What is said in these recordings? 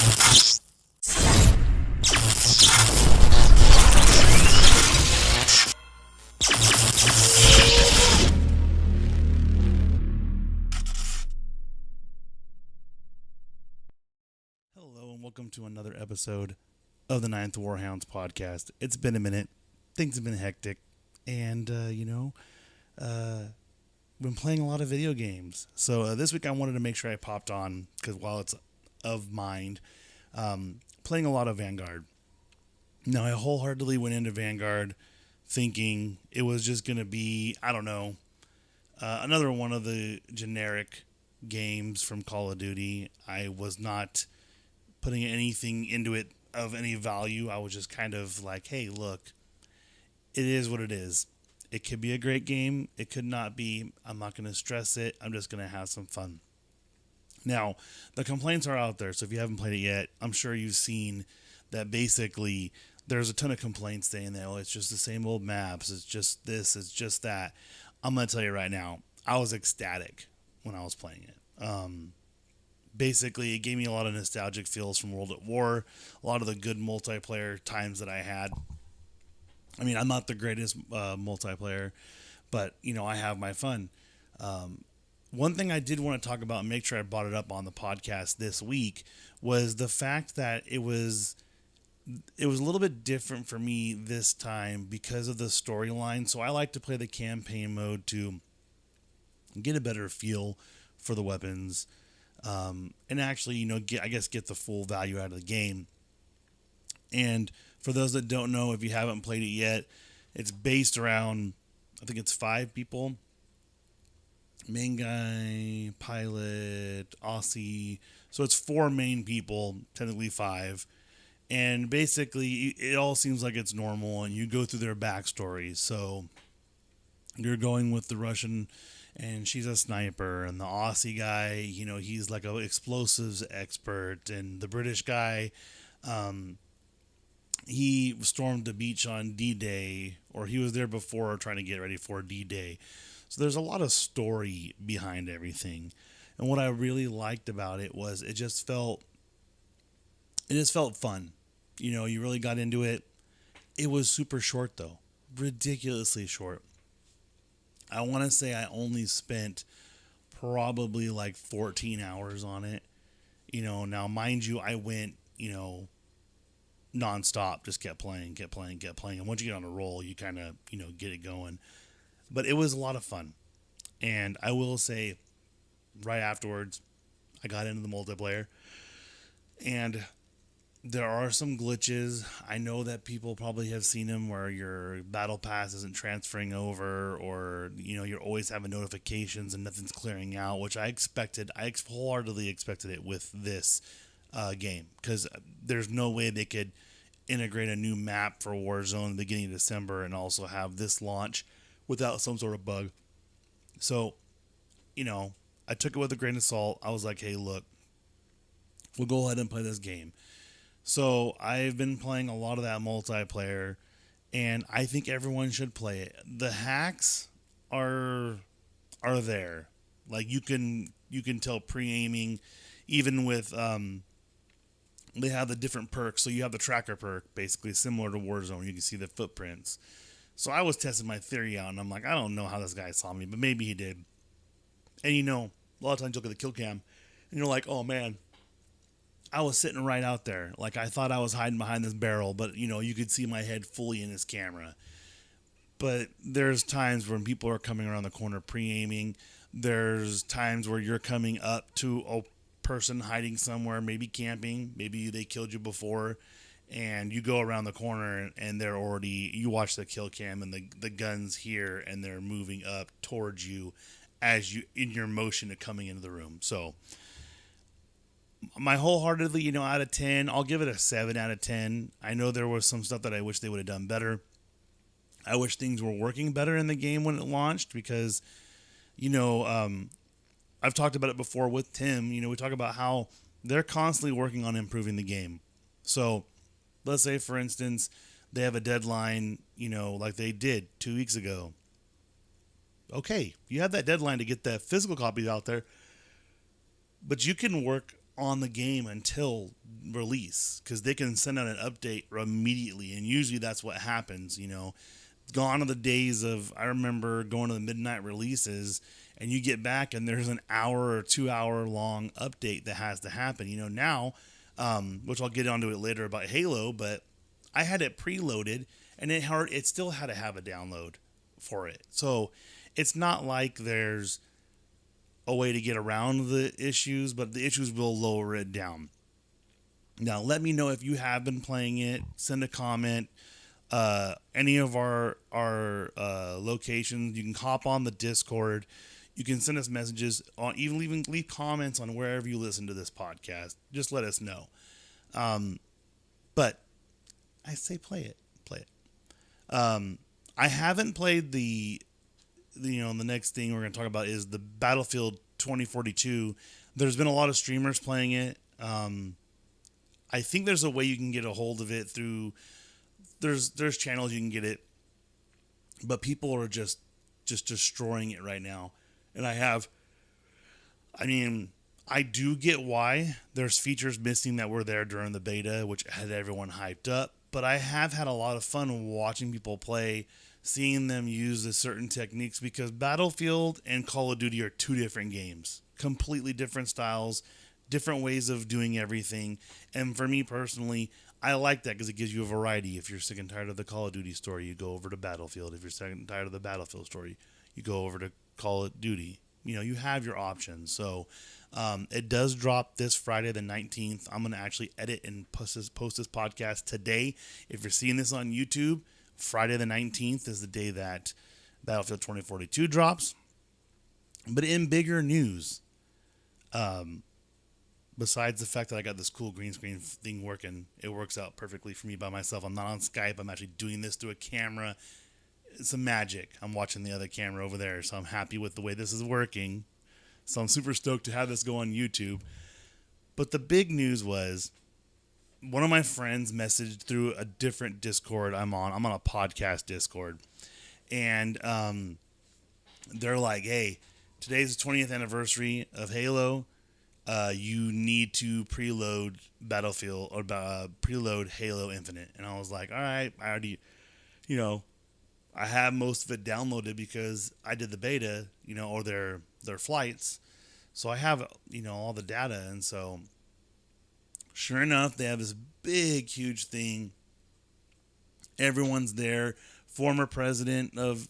Hello and welcome to another episode of the Ninth War Hounds podcast. It's been a minute. Things have been hectic. And, been playing a lot of video games. So this week I wanted to make sure I popped on, because while it's of mind, playing a lot of Vanguard. Now, I wholeheartedly went into Vanguard thinking it was just going to be, another one of the generic games from Call of Duty. I was not putting anything into it of any value. I was just kind of like, hey, look, it is what it is. It could be a great game. It could not be. I'm not going to stress it. I'm just going to have some fun. Now, the complaints are out there, so if you haven't played it yet, I'm sure you've seen that basically there's a ton of complaints saying that, oh, it's just the same old maps. It's just this. It's just that. I'm going to tell you right now, I was ecstatic when I was playing it. Basically, it gave me a lot of nostalgic feels from World at War, a lot of the good multiplayer times that I had. I mean, I'm not the greatest multiplayer, but, I have my fun. One thing I did want to talk about and make sure I brought it up on the podcast this week was the fact that it was a little bit different for me this time because of the storyline. So I like to play the campaign mode to get a better feel for the weapons, and actually, get the full value out of the game. And for those that don't know, if you haven't played it yet, it's based around, I think it's 5 people. Main guy, pilot, Aussie. So it's 4 main people, technically 5. And basically, it all seems like it's normal, and you go through their backstories. So you're going with the Russian, and she's a sniper, and the Aussie guy, he's like an explosives expert, and the British guy, he stormed the beach on D-Day, or he was there before trying to get ready for D-Day. So there's a lot of story behind everything. And what I really liked about it was it just felt fun. You really got into it. It was super short, though. Ridiculously short. I want to say I only spent probably like 14 hours on it. Now, mind you, I went, nonstop, just kept playing. And once you get on a roll, you kind of, get it going. But it was a lot of fun. And I will say, right afterwards, I got into the multiplayer. And there are some glitches. I know that people probably have seen them where your battle pass isn't transferring over, or, you're always having notifications and nothing's clearing out, which I expected. I wholeheartedly expected it with this game, because there's no way they could integrate a new map for Warzone at the beginning of December and also have this launch without some sort of bug. So, I took it with a grain of salt. I was like, hey, look, we'll go ahead and play this game. So I've been playing a lot of that multiplayer, and I think everyone should play it. The hacks are there. Like, you can tell pre-aiming, even with they have the different perks. So you have the tracker perk, basically similar to Warzone. You can see the footprints. So I was testing my theory out, and I'm like, I don't know how this guy saw me, but maybe he did. And a lot of times you look at the kill cam, and you're like, oh man, I was sitting right out there. Like, I thought I was hiding behind this barrel, but you could see my head fully in his camera. But there's times when people are coming around the corner pre-aiming. There's times where you're coming up to a person hiding somewhere, maybe camping, maybe they killed you before, and you go around the corner and they're already, you watch the kill cam and the gun's here and they're moving up towards you as you in your motion of coming into the room. So my wholeheartedly, out of 10, I'll give it a 7 out of 10. I know there was some stuff that I wish they would have done better. I wish things were working better in the game when it launched, because I've talked about it before with Tim. We talk about how they're constantly working on improving the game. So let's say, for instance, they have a deadline, like they did 2 weeks ago. Okay, you have that deadline to get that physical copy out there, but you can work on the game until release, because they can send out an update immediately, and usually that's what happens. Gone are the days of, I remember going to the midnight releases and you get back and there's an hour or 2 hour long update that has to happen. Now, which I'll get onto it later about Halo, but I had it preloaded and it still had to have a download for it. So it's not like there's a way to get around the issues, but the issues will lower it down. Now, let me know if you have been playing it. Send a comment. Any of our locations, you can hop on the Discord. You can send us messages on, even leave comments on wherever you listen to this podcast. Just let us know. But I say play it. I haven't played the next thing we're going to talk about is the Battlefield 2042. There's been a lot of streamers playing it. I think there's a way you can get a hold of it through. There's channels you can get it, but people are just destroying it right now. And I do get why there's features missing that were there during the beta, which had everyone hyped up. But I have had a lot of fun watching people play, seeing them use the certain techniques, because Battlefield and Call of Duty are two different games, completely different styles, different ways of doing everything. And for me personally, I like that because it gives you a variety. If you're sick and tired of the Call of Duty story, you go over to Battlefield. If you're sick and tired of the Battlefield story, you go over to Call of Duty. You have your options. So it does drop this Friday the 19th. I'm going to actually edit and post this podcast today. If you're seeing this on YouTube, Friday the 19th is the day that Battlefield 2042 drops. But in bigger news, besides the fact that I got this cool green screen thing working, it works out perfectly for me by myself. I'm not on Skype. I'm actually doing this through a camera. It's some magic. I'm watching the other camera over there, so I'm happy with the way this is working. So I'm super stoked to have this go on YouTube. But the big news was one of my friends messaged through a different Discord I'm on. I'm on a podcast Discord. And they're like, hey, today's the 20th anniversary of Halo. You need to preload Battlefield or preload Halo Infinite. And I was like, all right, I already, I have most of it downloaded because I did the beta, or their flights. So I have, all the data. And so sure enough, they have this big, huge thing. Everyone's there. Former president of,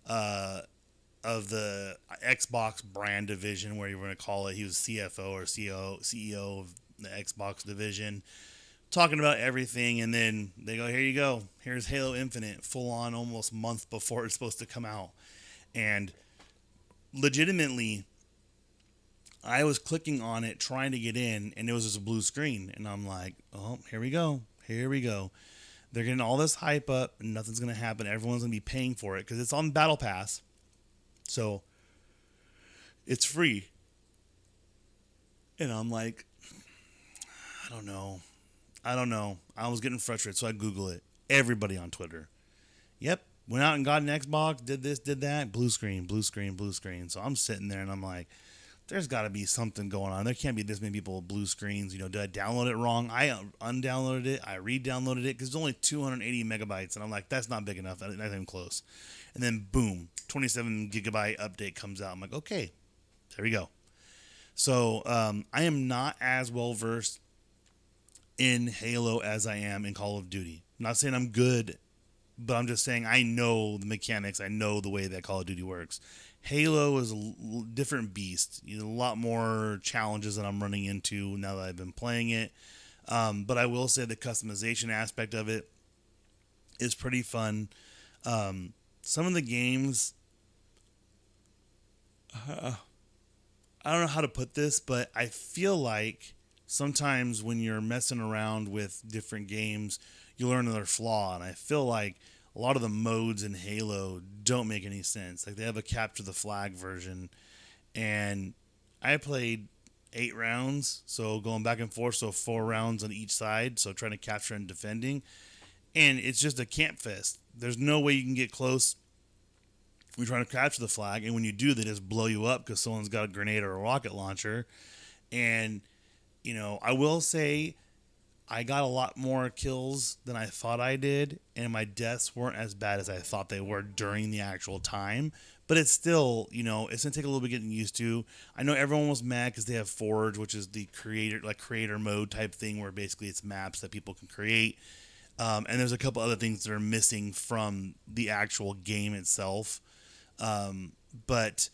of the Xbox brand division, where you want to call it. He was CFO or CEO of the Xbox division, talking about everything. And then they go, here you go. Here's Halo Infinite, full on almost month before it's supposed to come out. And legitimately, I was clicking on it, trying to get in, and it was just a blue screen. And I'm like, oh, here we go. They're getting all this hype up, and nothing's going to happen. Everyone's going to be paying for it because it's on Battle Pass. So it's free. And I'm like, I don't know. I was getting frustrated, so I Google it. Everybody on Twitter. Yep. Went out and got an Xbox, did this, did that. Blue screen. So I'm sitting there and I'm like, there's got to be something going on. There can't be this many people with blue screens. Did I download it wrong? I undownloaded it. I re-downloaded it because it's only 280 megabytes. And I'm like, that's not big enough. Not even close. And then boom, 27 gigabyte update comes out. I'm like, okay, there we go. So I am not as well versed in Halo as I am in Call of Duty. I'm not saying I'm good, but I'm just saying I know the mechanics. I know the way that Call of Duty works. Halo is a different beast. A lot more challenges that I'm running into now that I've been playing it. But I will say the customization aspect of it is pretty fun. Some of the games, I don't know how to put this, but I feel like sometimes when you're messing around with different games, you learn their flaw. And I feel like a lot of the modes in Halo don't make any sense. Like they have a capture the flag version, and I played 8 rounds, so going back and forth, so 4 rounds on each side, so trying to capture and defending, and it's just a camp fest. There's no way you can get close when you're trying to capture the flag, and when you do, they just blow you up because someone's got a grenade or a rocket launcher, and I will say I got a lot more kills than I thought I did, and my deaths weren't as bad as I thought they were during the actual time. But it's still, it's gonna take a little bit getting used to. I know everyone was mad because they have Forge, which is the creator mode type thing, where basically it's maps that people can create. And there's a couple other things that are missing from the actual game itself. But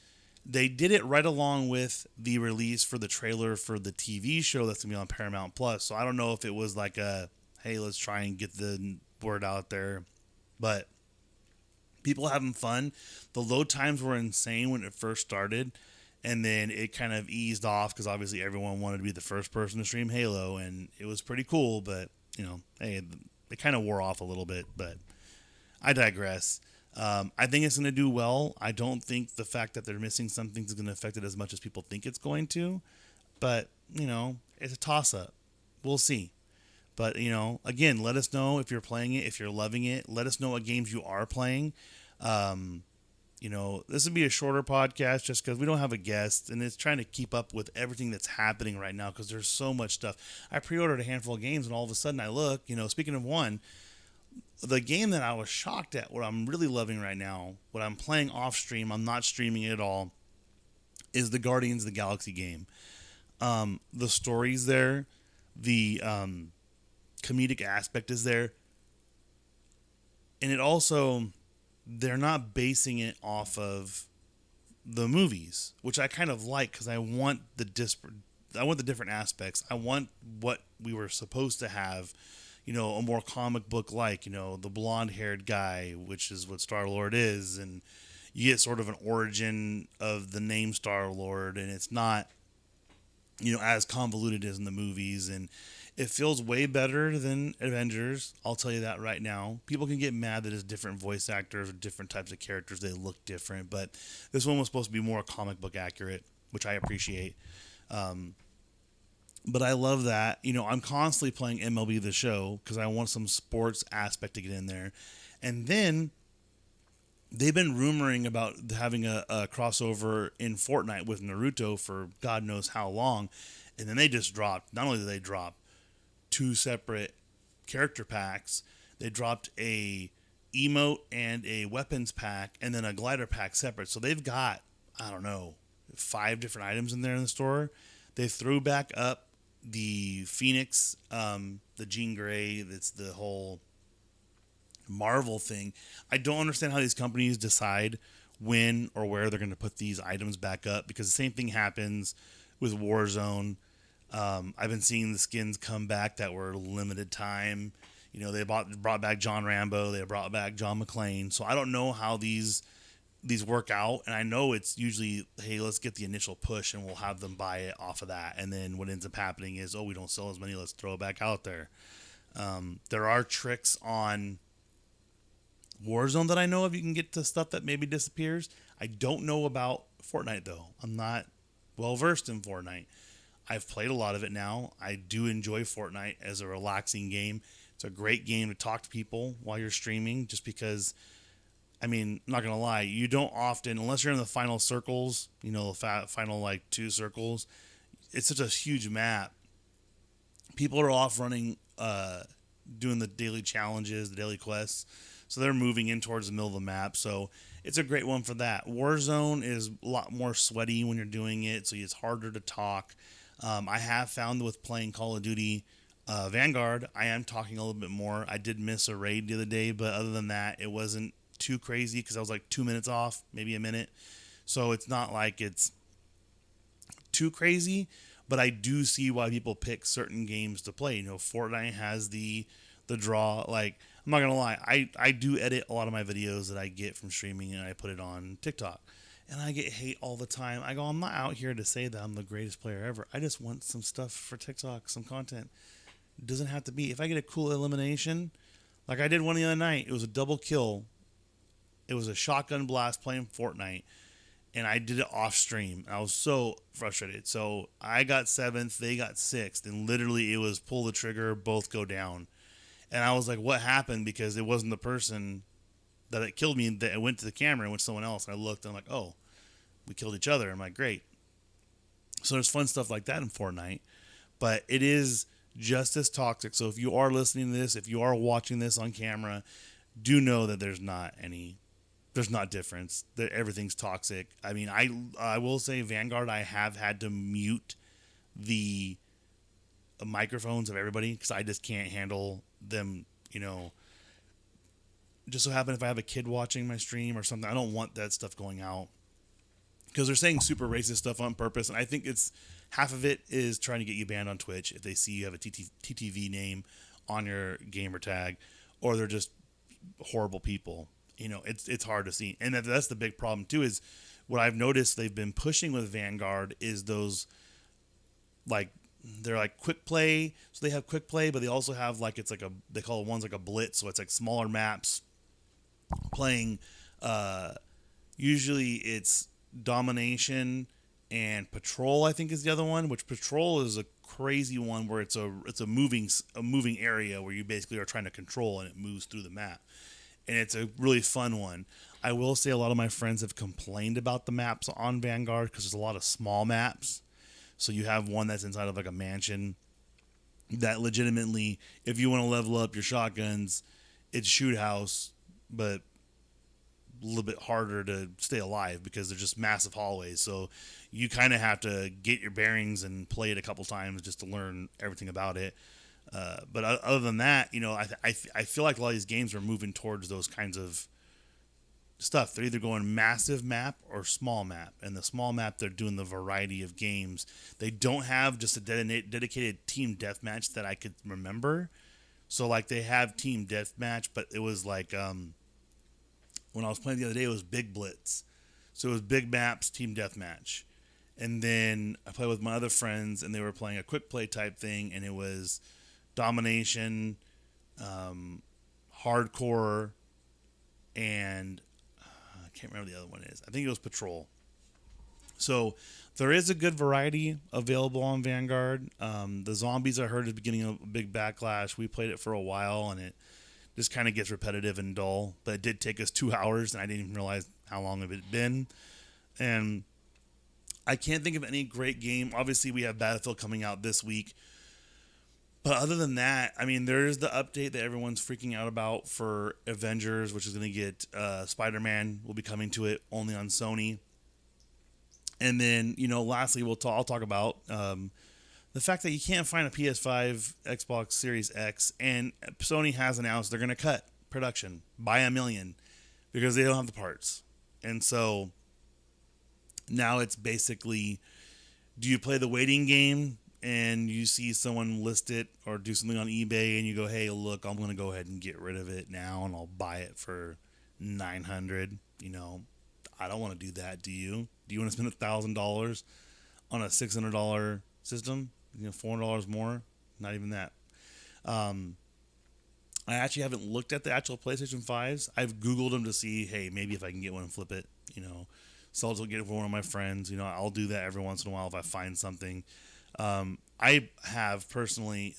they did it right along with the release for the trailer for the TV show that's gonna be on Paramount Plus. So I don't know if it was like hey, let's try and get the word out there, but people having fun. The load times were insane when it first started, and then it kind of eased off because obviously everyone wanted to be the first person to stream Halo, and it was pretty cool. But hey, it kind of wore off a little bit. But I digress. I think it's going to do well. I don't think the fact that they're missing some things is going to affect it as much as people think it's going to. But, it's a toss-up. We'll see. But, again, let us know if you're playing it, if you're loving it. Let us know what games you are playing. This would be a shorter podcast just because we don't have a guest, and it's trying to keep up with everything that's happening right now because there's so much stuff. I pre-ordered a handful of games, and all of a sudden I look, speaking of one, the game that I was shocked at, what I'm really loving right now, what I'm playing off stream, I'm not streaming it at all, is the Guardians of the Galaxy game. The story's there, the comedic aspect is there, and it also, they're not basing it off of the movies, which I kind of like because I want the different aspects. I want what we were supposed to have, a more comic book like, the blonde haired guy, which is what Star-Lord is, and you get sort of an origin of the name Star-Lord, and it's not, as convoluted as in the movies, and it feels way better than Avengers. I'll tell you that right now. People can get mad that it's different voice actors or different types of characters. They look different, but this one was supposed to be more comic book accurate, which I appreciate. But I love that. I'm constantly playing MLB The Show because I want some sports aspect to get in there. And then they've been rumoring about having a crossover in Fortnite with Naruto for God knows how long. And then they just dropped, not only did they drop 2 separate character packs, they dropped a emote and a weapons pack and then a glider pack separate. So they've got, I don't know, 5 different items in there in the store. They threw back up the Phoenix, the Jean Grey, that's the whole Marvel thing. I don't understand how these companies decide when or where they're going to put these items back up because the same thing happens with Warzone. I've been seeing the skins come back that were limited time. They brought back John Rambo. They brought back John McClane. So I don't know how these work out. And I know it's usually, hey, let's get the initial push and we'll have them buy it off of that. And then what ends up happening is, we don't sell as many. Let's throw it back out there. There are tricks on Warzone that I know of. You can get to stuff that maybe disappears. I don't know about Fortnite, though. I'm not well versed in Fortnite. I've played a lot of it now. I do enjoy Fortnite as a relaxing game. It's a great game to talk to people while you're streaming just because, I'm not going to lie, you don't often, unless you're in the final circles, the final 2 circles, it's such a huge map. People are off running, doing the daily challenges, the daily quests, so they're moving in towards the middle of the map, so it's a great one for that. Warzone is a lot more sweaty when you're doing it, so it's harder to talk. I have found with playing Call of Duty Vanguard, I am talking a little bit more. I did miss a raid the other day, but other than that, it wasn't too crazy because I was 2 minutes off, maybe a minute. So it's not like it's too crazy, but I do see why people pick certain games to play. Fortnite has the draw. I'm not going to lie, I do edit a lot of my videos that I get from streaming and I put it on TikTok. And I get hate all the time. I go, I'm not out here to say that I'm the greatest player ever. I just want some stuff for TikTok, some content. It doesn't have to be. If I get a cool elimination, like I did one the other night, it was a double kill. It was a shotgun blast playing Fortnite. And I did it off stream. I was so frustrated. So I got 7th, they got 6th. And literally it was pull the trigger, both go down. And I was like, what happened? Because it wasn't the person that it killed me that it went to the camera and went to someone else. And I looked and I'm like, we killed each other. I'm like, great. So there's fun stuff like that in Fortnite. but it is just as toxic. So if you are listening to this, if you are watching this on camera, do know that there's not difference. That everything's toxic. I mean, I will say Vanguard, I have had to mute the microphones of everybody because I just can't handle them. Just so happen if I have a kid watching my stream or something, I don't want that stuff going out because they're saying super racist stuff on purpose, and I think it's half of it is trying to get you banned on Twitch if they see you have a TTV name on your gamer tag, or they're just horrible people. It's hard to see, and that's the big problem too. Is what I've noticed they've been pushing with Vanguard is those they're like quick play. So they have quick play, but they also have they call it ones like a blitz. So it's like smaller maps playing. Usually it's domination and patrol, I think, is the other one. Which patrol is a crazy one where it's a moving area where you basically are trying to control and it moves through the map. And it's a really fun one. I will say a lot of my friends have complained about the maps on Vanguard because there's a lot of small maps. So you have one that's inside of like a mansion that legitimately, if you want to level up your shotguns, it's shoot house, but a little bit harder to stay alive because they're just massive hallways. So you kind of have to get your bearings and play it a couple times just to learn everything about it. But other than that, I feel like a lot of these games are moving towards those kinds of stuff. They're either going massive map or small map. And the small map, they're doing the variety of games. They don't have just a dedicated team deathmatch that I could remember. So, they have team deathmatch, but it was when I was playing the other day, it was Big Blitz. So it was big maps, team deathmatch. And then I played with my other friends, and they were playing a quick play type thing, and it was domination, hardcore, and I can't remember the other one is. I think it was patrol. So there is a good variety available on Vanguard. The zombies, I heard, is beginning a big backlash. We played it for a while, and it just kind of gets repetitive and dull. But it did take us 2 hours, and I didn't even realize how long it had been. And I can't think of any great game. Obviously, we have Battlefield coming out this week. But other than that, I mean, there's the update that everyone's freaking out about for Avengers, which is going to get Spider-Man will be coming to it only on Sony. And then, lastly, I'll talk about the fact that you can't find a PS5, Xbox Series X, and Sony has announced they're going to cut production by 1 million because they don't have the parts. And so now it's basically, do you play the waiting game and you see someone list it or do something on eBay and you go, hey, look, I'm going to go ahead and get rid of it now and I'll buy it for $900. I don't want to do that. Do you? Do you want to spend $1,000 on a $600 system? $400 more? Not even that. I actually haven't looked at the actual PlayStation 5s. I've Googled them to see, hey, maybe if I can get one and flip it, so I'll get it for one of my friends. I'll do that every once in a while if I find something. I have personally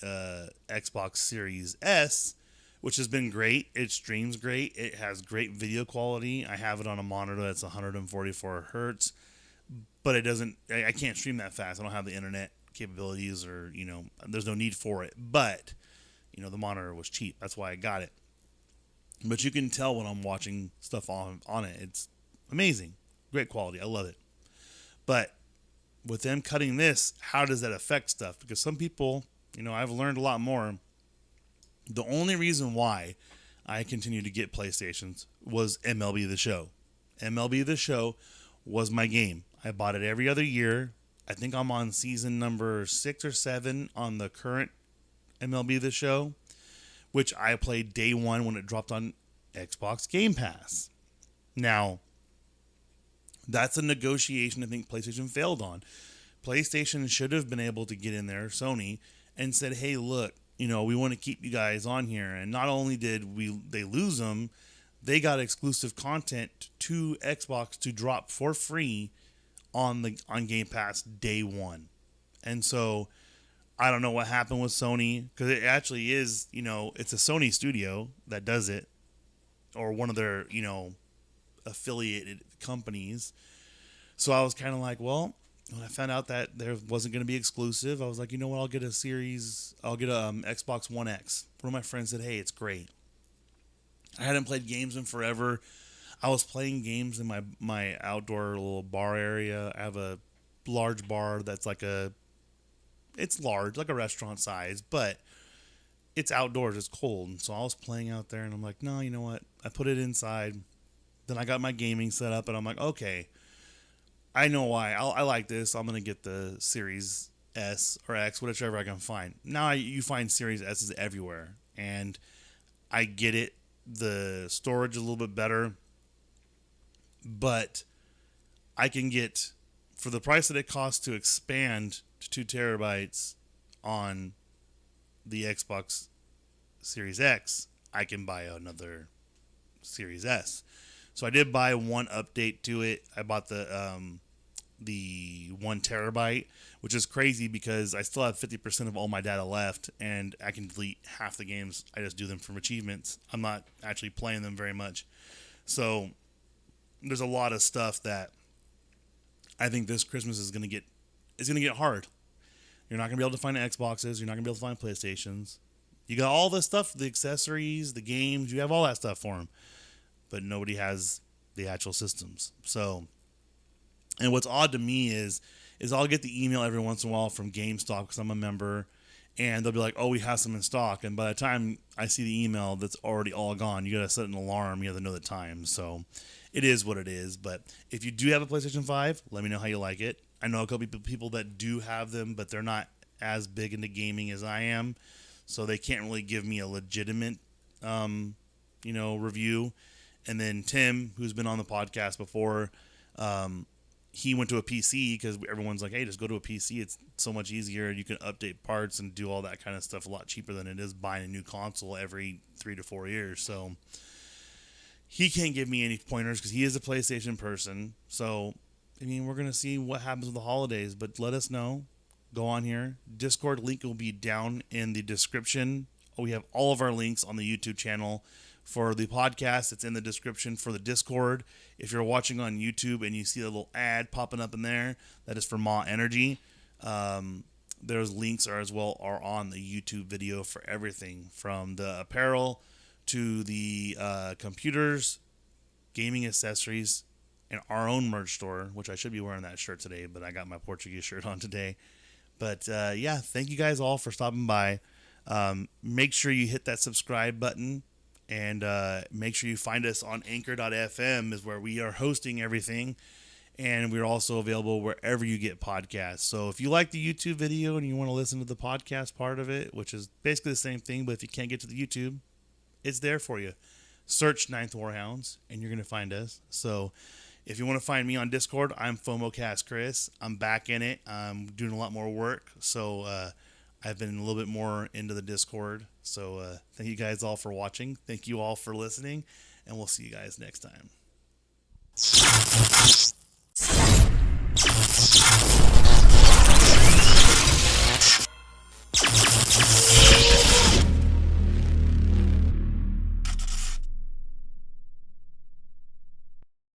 Xbox Series S, which has been great. It streams great. It has great video quality. I have it on a monitor that's 144 hertz, but it doesn't. I can't stream that fast. I don't have the internet capabilities, or there's no need for it. But the monitor was cheap. That's why I got it. But you can tell when I'm watching stuff on it. It's amazing, great quality. I love it. But with them cutting this, how does that affect stuff? Because some people, I've learned a lot more. The only reason why I continued to get PlayStations was MLB The Show. MLB The Show was my game. I bought it every other year. I think I'm on season number 6 or 7 on the current MLB The Show, which I played day one when it dropped on Xbox Game Pass. Now, that's a negotiation I think PlayStation failed on. PlayStation should have been able to get in there, Sony, and said, hey, look, we want to keep you guys on here. And not only did they lose them, they got exclusive content to Xbox to drop for free on Game Pass day one. And so I don't know what happened with Sony, because it actually is, it's a Sony studio that does it, or one of their, affiliated companies. So I was kind of like, well, when I found out that there wasn't going to be exclusive, I was like, you know what? I'll get a Xbox One X. One of my friends said, hey, it's great. I hadn't played games in forever. I was playing games in my outdoor little bar area. I have a large bar that's it's large, like a restaurant size, but it's outdoors. It's cold. And so I was playing out there, and I'm like, no, you know what? I put it inside. Then I got my gaming set up, and I'm like, okay, I know why. I like this. I'm going to get the Series S or X, whichever I can find. Now you find Series S's everywhere, and I get it. The storage is a little bit better, but I can get, for the price that it costs to expand to 2 terabytes on the Xbox Series X, I can buy another Series S. So I did buy one update to it. I bought the 1 terabyte, which is crazy because I still have 50% of all my data left, and I can delete half the games. I just do them from achievements. I'm not actually playing them very much. So there's a lot of stuff that I think this Christmas is going to get hard. You're not going to be able to find Xboxes. You're not going to be able to find PlayStations. You got all this stuff, the accessories, the games. You have all that stuff for them. But nobody has the actual systems. So, and what's odd to me is I'll get the email every once in a while from GameStop because I'm a member, and they'll be like, oh, we have some in stock. And by the time I see the email, that's already all gone. You got to set an alarm. You have to know the time. So it is what it is. But if you do have a PlayStation 5, let me know how you like it. I know a couple people that do have them, but they're not as big into gaming as I am. So they can't really give me a legitimate, review. And then Tim, who's been on the podcast before, he went to a PC because everyone's like, hey, just go to a PC. It's so much easier. You can update parts and do all that kind of stuff a lot cheaper than it is buying a new console every 3 to 4 years. So he can't give me any pointers because he is a PlayStation person. So, I mean, we're going to see what happens with the holidays. But let us know. Go on here. Discord link will be down in the description. We have all of our links on the YouTube channel. For the podcast, it's in the description. For the Discord, if you're watching on YouTube and you see a little ad popping up in there, that is for Maw Energy. Those links are on the YouTube video for everything from the apparel to the computers, gaming accessories, and our own merch store, which I should be wearing that shirt today, but I got my Portuguese shirt on today. But thank you guys all for stopping by. Make sure you hit that subscribe button. And make sure you find us on anchor.fm is where we are hosting everything. And we're also available wherever you get podcasts. So if you like the YouTube video and you want to listen to the podcast part of it, which is basically the same thing, but if you can't get to the YouTube, it's there for you. Search Ninth War Hounds and you're going to find us. So if you want to find me on Discord, I'm FOMOcast Chris. I'm back in it. I'm doing a lot more work. So I've been a little bit more into the Discord. So thank you guys all for watching. Thank you all for listening. And we'll see you guys next time.